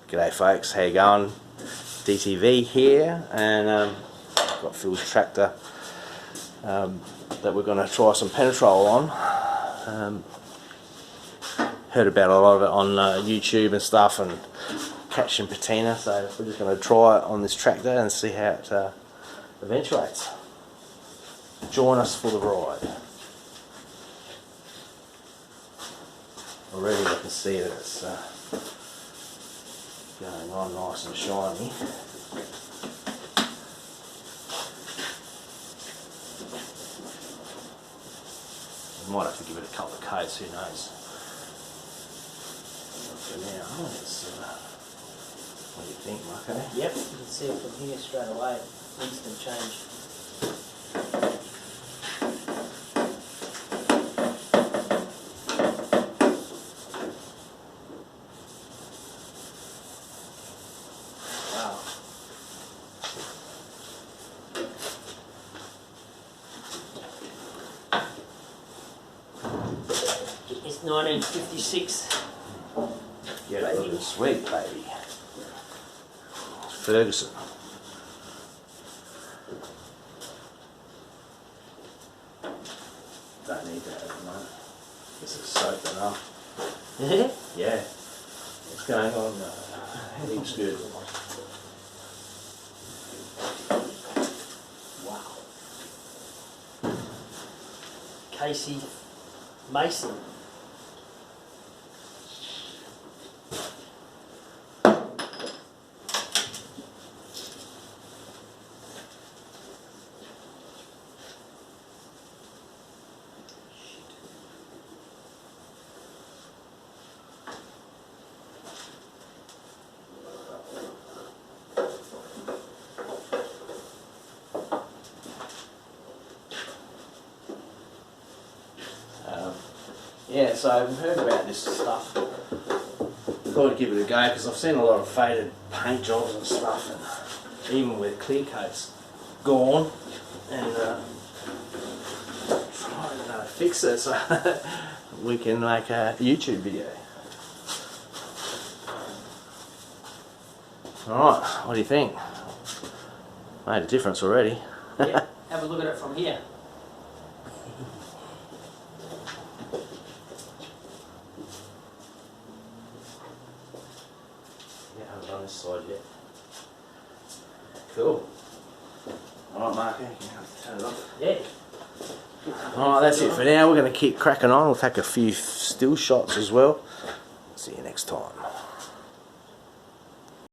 G'day folks, how you going? DTV here, and I've got Phil's tractor that we're going to try some Penetrol on. Heard about a lot of it on YouTube and stuff, and catching patina, so we're just going to try it on this tractor and see how it eventuates. Join us for the ride. Already I can see that it's going on nice and shiny. We might have to give it a couple of coats, who knows. But for now, it's, what do you think, Marco? Yep, you can see it from here straight away. Instant change. Wow. It's 1956. Yeah, looking sweet, baby. Ferguson. Don't need that at the moment. This is soaked enough. Yeah. What's going on? Heaps good. Wow. Casey Mason. Yeah, so I've heard about this stuff. Thought I'd give it a go because I've seen a lot of faded paint jobs and stuff, and even with clear coats gone, and trying to fix it so we can make a YouTube video. Alright, what do you think? Made a difference already. Yeah, have a look at it from here. Yeah, I haven't done this side yet. Cool. Alright, Mark, you can turn it off. Yeah. Alright, that's it for now. We're going to keep cracking on. We'll take a few still shots as well. See you next time.